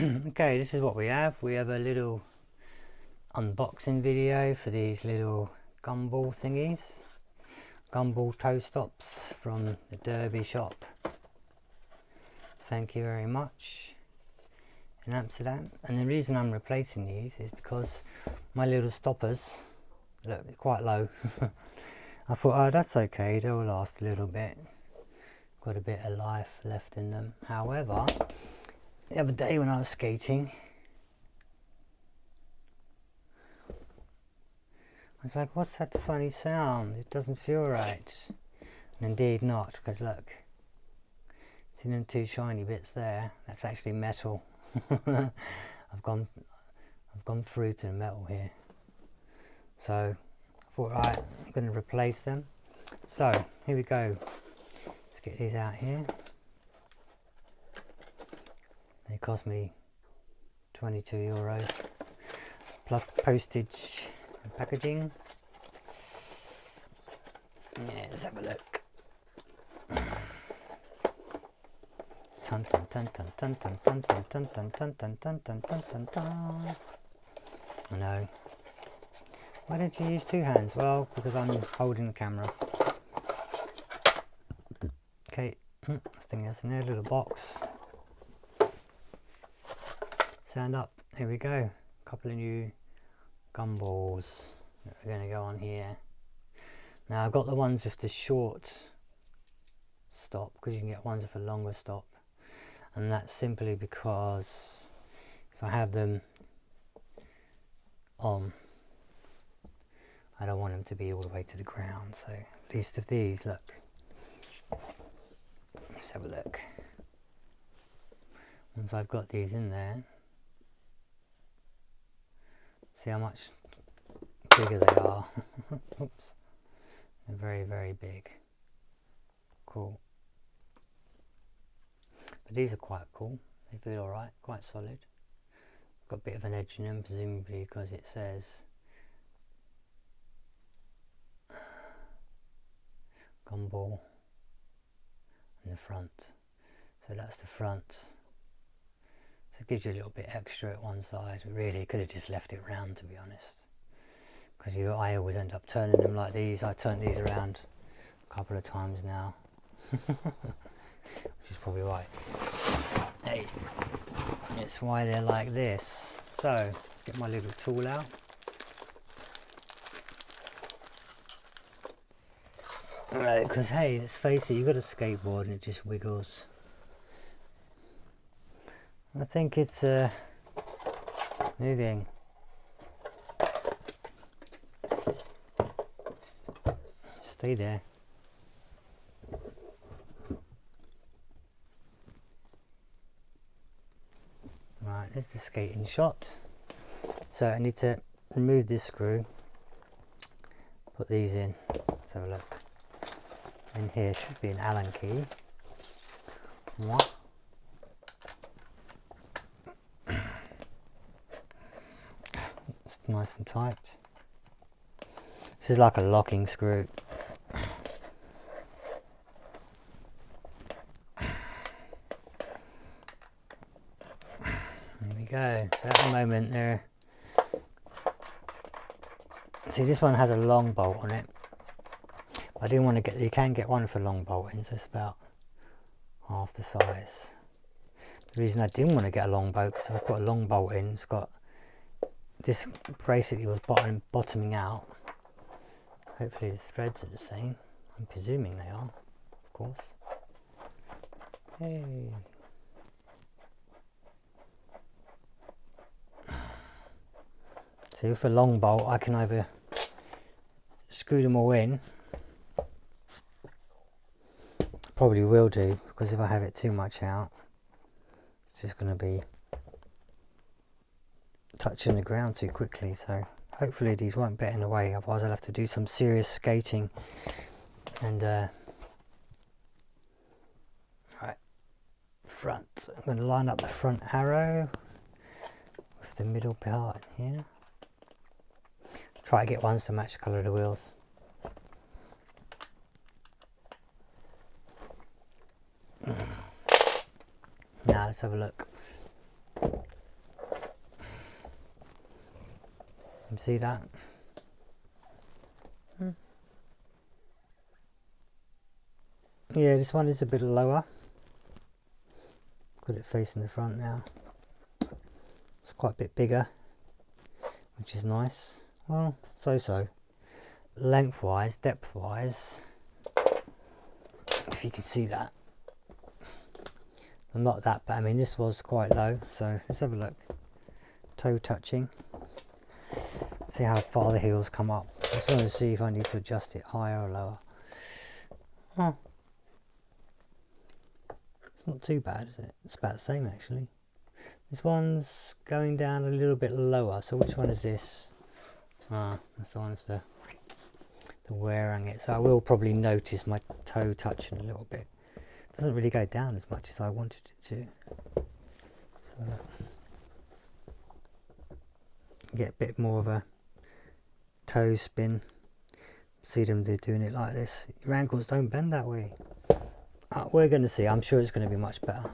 Okay, this is what we have. We have a little unboxing video for these little gumball thingies. Gumball toe stops from the Derby shop. Thank you very much. In Amsterdam. And the reason I'm replacing these is because my little stoppers look quite low. I thought, oh, that's okay, they'll last a little bit. Got a bit of life left in them. However, the other day when I was skating, I was like, what's that funny sound? It doesn't feel right. And indeed not, because look, see them two shiny bits there? That's actually metal. I've gone through to the metal here. So I thought, right, I'm going to replace them. So here we go. Let's get these out here. They cost me €22 plus postage and packaging. Yeah, let's have a look. Tun tun tun tun tun tun tun tun tun tun tun tun tun tun tun tun tun. I know. Why don't you use two hands? Well, because I'm holding the camera. Okay, I think that's in there, little box. Stand up. Here we go. A couple of new gumballs that are going to go on here. Now I've got the ones with the short stop because you can get ones with a longer stop, and that's simply because if I have them on, I don't want them to be all the way to the ground. So at least of these, look. Let's have a look. Once I've got these in there, see how much bigger they are. Oops. They're very, very big. Cool. But these are quite cool. They feel alright, quite solid. Got a bit of an edge in them, presumably because it says Gumball in the front. So that's the front. So it gives you a little bit extra at one side. Really could have just left it round, to be honest. Because I always end up turning them like these. I've turned these around a couple of times now. Which is probably why. Hey, it's why they're like this. So, let's get my little tool out. Right, because hey, let's face it, you've got a skateboard and it just wiggles. I think it's moving. Stay there. Right, there's the skating shot. So I need to remove this screw, put these in. Let's have a look. In here should be an Allen key. Mwah. It's nice and tight. This is like a locking screw. There we go. So at the moment there, see this one has a long bolt on it. I didn't want to get, you can get one for long bolting, so it's about half the size. The reason I didn't want to get a long bolt, because if I put a long bolt in, it's got, this basically was bottoming out. Hopefully the threads are the same. I'm presuming they are, of course. Hey. So with a long bolt, I can either screw them all in. Probably will do, because if I have it too much out, it's just going to be touching the ground too quickly. So hopefully these won't get in the way, otherwise I'll have to do some serious skating. And right, front, I'm going to line up the front arrow with the middle part here. Try to get ones to match the colour of the wheels. Now let's have a look. You see that? Yeah, this one is a bit lower. Got it facing the front now. It's quite a bit bigger, which is nice. Well, so. Lengthwise, depthwise, if you can see that. I'm not that bad. I mean, this was quite low, so let's have a look. Toe touching. See how far the heels come up. I just want to see if I need to adjust it higher or lower. Oh, it's not too bad, is it? It's about the same actually. This one's going down a little bit lower. So which one is this? Ah, that's the one with the wear on it. So I will probably notice my toe touching a little bit. It doesn't really go down as much as I wanted it to. So get a bit more of a toe spin. See them doing it like this. Your ankles don't bend that way. We're going to see. I'm sure it's going to be much better.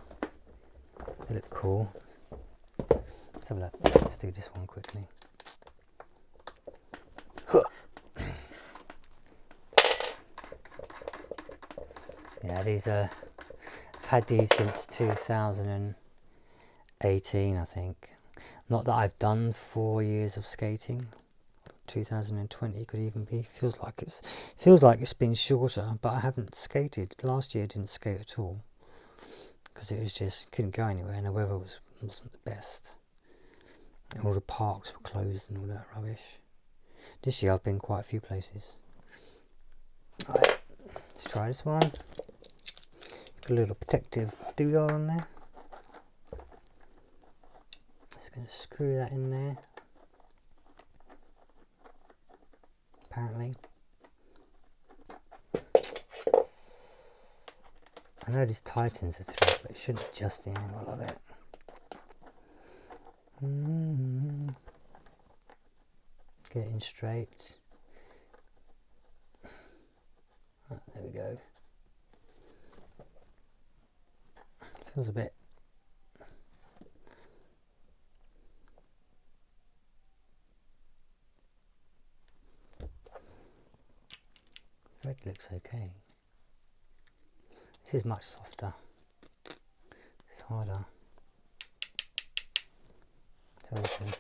They look cool. Let's have a look. Let's do this one quickly. Yeah, these are. I've had these since 2018, I think. Not that I've done 4 years of skating. 2020 could even be. Feels like it's been shorter, but I haven't skated. Last year I didn't skate at all because it was just couldn't go anywhere and the weather wasn't the best. And all the parks were closed and all that rubbish. This year I've been quite a few places. Alright, let's try this one. Got a little protective doodah on there. Just going to screw that in there. Apparently. I know this tightens the thread, but it shouldn't adjust the angle of it. Get it in straight. Oh, there we go. Feels a bit. Thread looks okay. This is much softer. It's harder. So listen.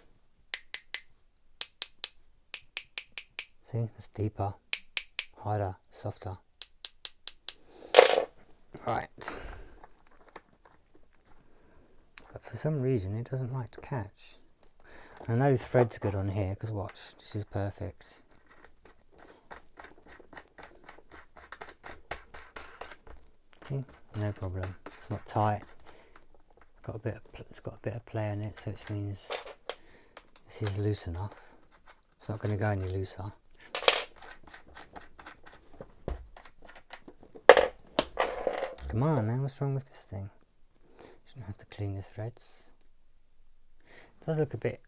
See, it's deeper, harder, softer. Right. But for some reason it doesn't like to catch. I know the thread's good on here because watch, this is perfect. See, no problem. It's not tight. It's got a bit of play in it, so it means this is loose enough. It's not going to go any looser. Come on now, what's wrong with this thing? Shouldn't have to clean the threads. It does look a bit.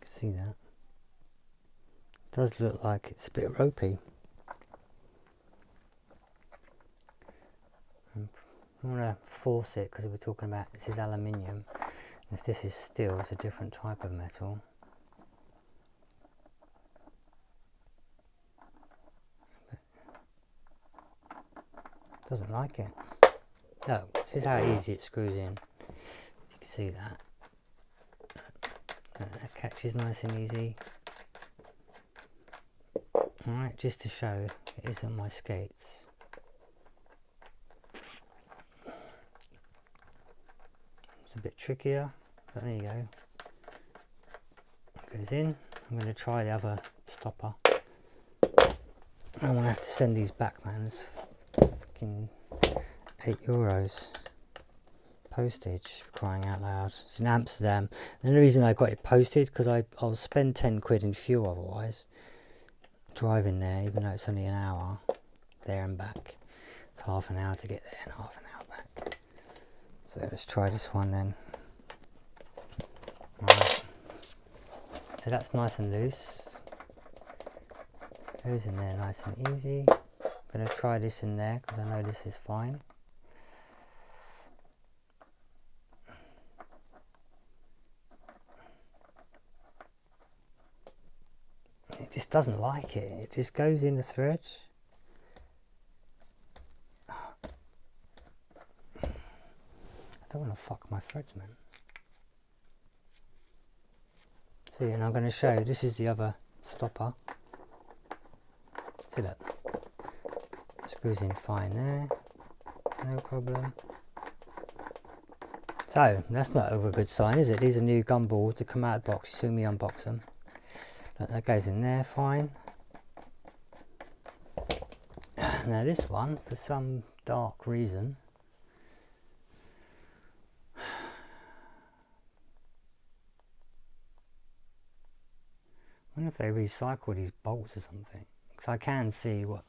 See that? It does look like it's a bit ropey. I'm going to force it because we're talking about this is aluminium. And if this is steel, it's a different type of metal. Doesn't like it. Oh, this is how easy it screws in. You can see that. That catches nice and easy. Alright, just to show it isn't my skates. It's a bit trickier, but there you go. It goes in. I'm going to try the other stopper. I'm going to have to send these back, man. It's fucking €8 postage, for crying out loud. It's in Amsterdam. And the reason I got it posted because I'll spend 10 quid in fuel otherwise driving there, even though it's only an hour there and back. It's half an hour to get there and half an hour back. So let's try this one then. Right. So that's nice and loose. Goes in there nice and easy. I'm going to try this in there because I know this is fine. just doesn't like it. It just goes in the thread. I don't want to fuck my threads, man. See, and I'm going to show you, this is the other stopper. See that? Screws in fine there, no problem. So, that's not a good sign, is it? These are new gumballs to come out of the box. You see me unbox them. Look, that goes in there fine. Now this one, for some dark reason, I wonder if they recycle these bolts or something. Because I can see what,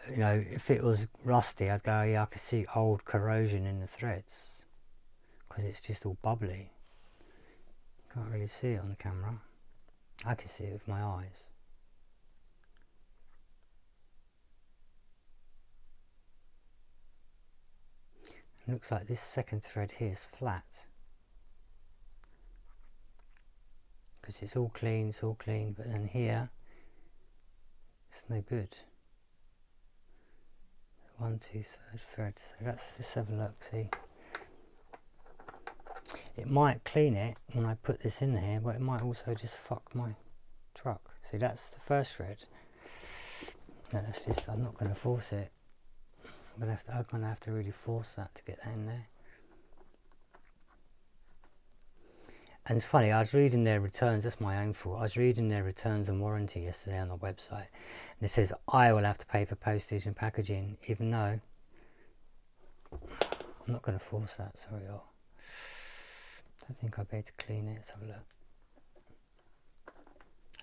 you know, if it was rusty, I'd go, yeah, I could see old corrosion in the threads. Because it's just all bubbly. Can't really see it on the camera. I can see it with my eyes. It looks like this second thread here is flat. Because it's all clean, but then here, it's no good. 1, 2, 3rd thread, so let's just have a look, see. It might clean it when I put this in here, but it might also just fuck my truck. See, that's the first thread. No, that's just, I'm not going to force it. I'm going to have to really force that to get that in there. And it's funny, I was reading their returns, that's my own fault. I was reading their returns and warranty yesterday on the website. And it says, I will have to pay for postage and packaging, even though I'm not going to force that, sorry. I think I'll be able to clean it. Let's have a look.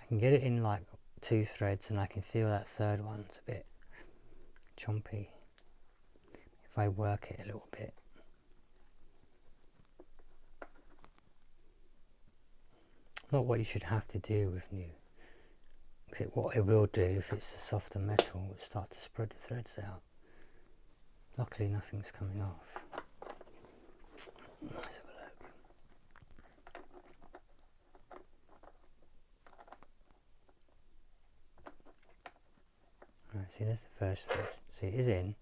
I can get it in like 2 threads and I can feel that third one. It's a bit chompy if I work it a little bit. Not what you should have to do with new. Except what it will do if it's a softer metal, it will start to spread the threads out. Luckily nothing's coming off. Let's have a look. Right, see, there's the first thread. See, it is in.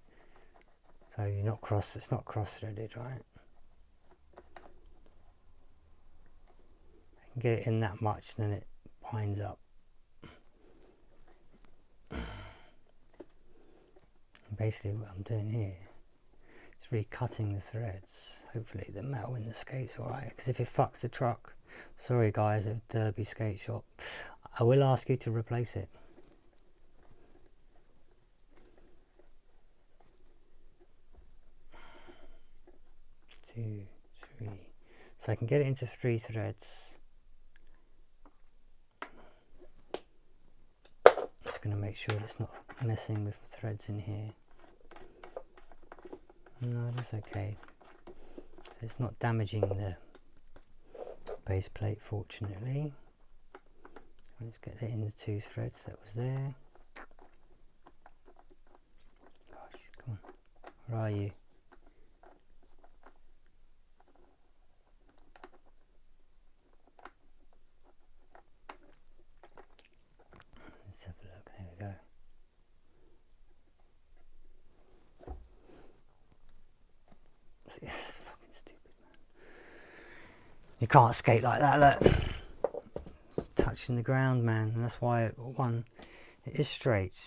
So you're not it's not cross-threaded, right? I can get it in that much, and then it binds up. And basically what I'm doing here is recutting the threads. Hopefully the metal in the skate's alright, because if it fucks the truck, sorry guys at Derby Skate Shop, I will ask you to replace it. Two, 3. So I can get it into 3 threads. Just going to make sure it's not messing with the threads in here. No, that's okay. It's not damaging the base plate, fortunately. Let's get it in the 2 threads that was there. Gosh, come on. Where are you? Let's have a look. There we go. It's fucking stupid, man. You can't skate like that, look. It's touching the ground, man. And that's why, one, it is straight.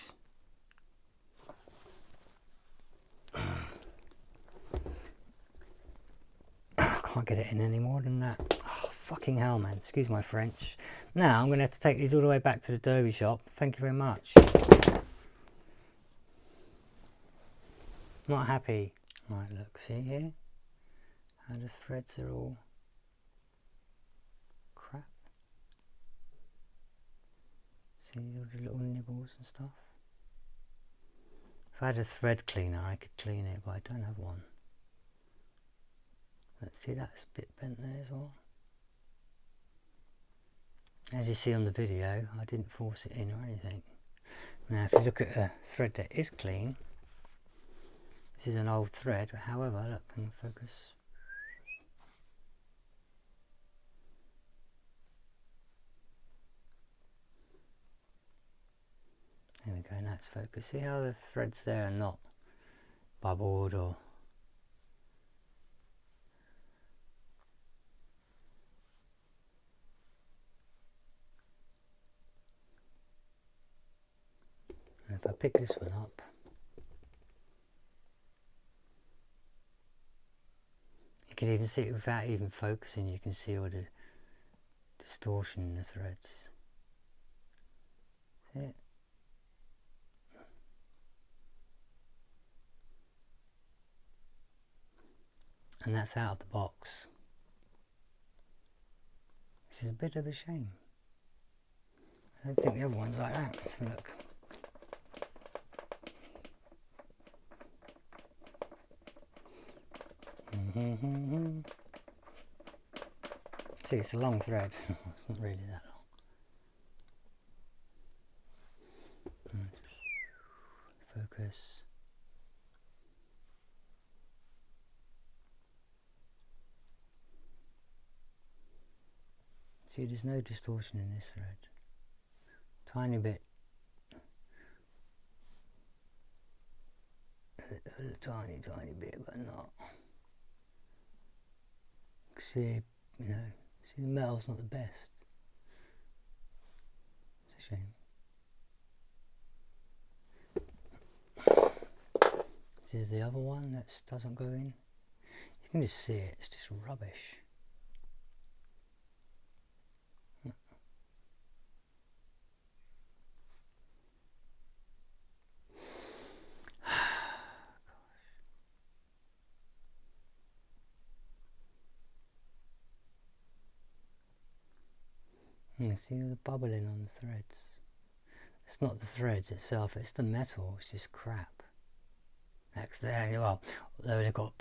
I can't get it in any more than that. Oh, fucking hell, man. Excuse my French. Now, I'm going to have to take these all the way back to the Derby shop. Thank you very much. Not happy. Right, look, see here? How the threads are all crap. See all the little nibbles and stuff? If I had a thread cleaner, I could clean it, but I don't have one. Let's see, that's a bit bent there as well. As you see on the video, I didn't force it in or anything. Now, if you look at a thread that is clean, this is an old thread, however, look, can you focus? Okay, now it's focused. See how the threads there are not bubbled or... And if I pick this one up, you can even see it without even focusing. You can see all the distortion in the threads. See it? And that's out of the box, which is a bit of a shame. I don't think the other one's like that. Let's have a look. See, it's a long thread. It's not really that long. Focus. See, there's no distortion in this thread. Tiny bit. A tiny bit, but not. See, you know, see the metal's not the best. It's a shame. This is the other one that doesn't go in. You can just see it, it's just rubbish. You see the bubbling on the threads. It's not the threads itself, it's the metal, it's just crap. Well, though they've got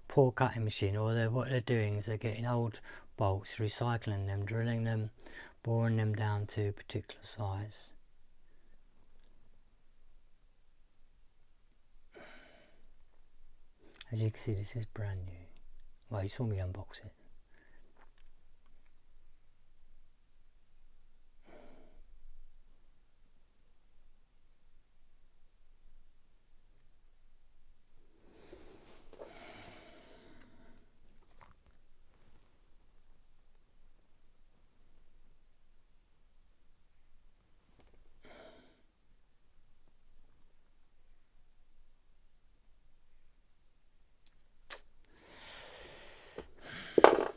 poor cutting machine, or what they're doing is they're getting old bolts, recycling them, drilling them, boring them down to a particular size. As you can see, this is brand new. Well, you saw me unbox it.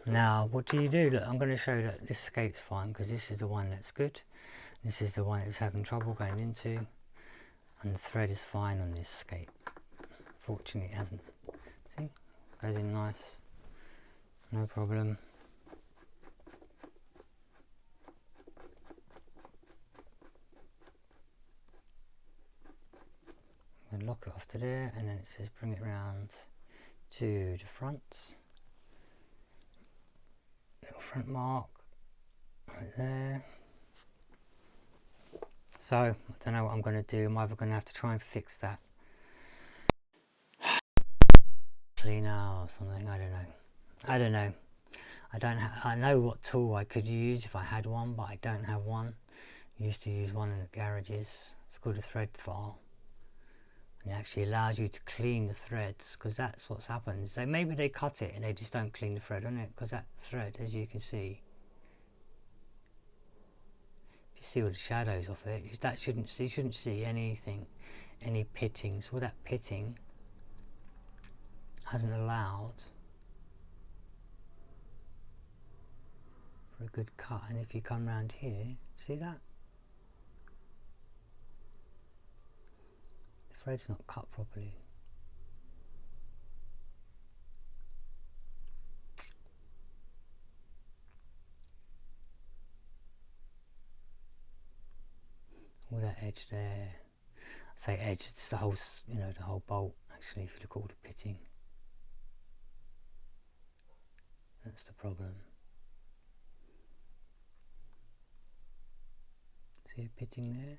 Now, what do? Look, I'm going to show that this escape's fine, because this is the one that's good. This is the one that was having trouble going into, and the thread is fine on this escape. Fortunately, it hasn't. See, goes in nice, no problem. I'm going to lock it off to there, and then it says bring it round to the front. Little front mark right there. So I don't know what I'm going to do. I'm either going to have to try and fix that cleaner or something. I don't know. I know what tool I could use if I had one, but I don't have one. I used to use one in the garages. It's called a thread file, and it actually allows you to clean the threads, because that's what's happened. So maybe they cut it and they just don't clean the thread on it, because that thread, as you can see, if you see all the shadows of it, you shouldn't see anything, any pitting. So all that pitting hasn't allowed for a good cut. And if you come round here, see that? The thread's not cut properly. All that edge there. I say edge, it's the whole, you know, the whole bolt actually, if you look at all the pitting. That's the problem. See the pitting there?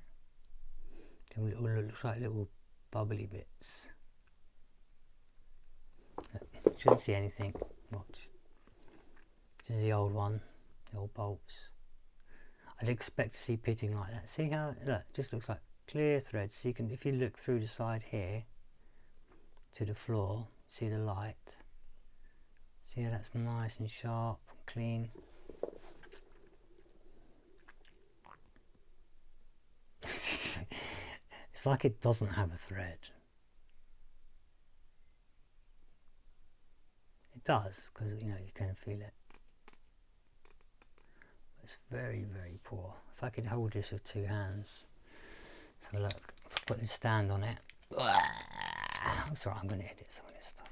It all looks like little bubbly bits. Shouldn't see anything. Watch. This is the old one, the old bolts. I'd expect to see pitting like that. See how, look, it just looks like clear thread. So you can, if you look through the side here to the floor, see the light. See how that's nice and sharp and clean. It's like it doesn't have a thread. It does, because you know you can feel it. It's very, very poor. If I could hold this with 2 hands. So look, if I put this stand on it. That's alright, I'm going to edit some of this stuff.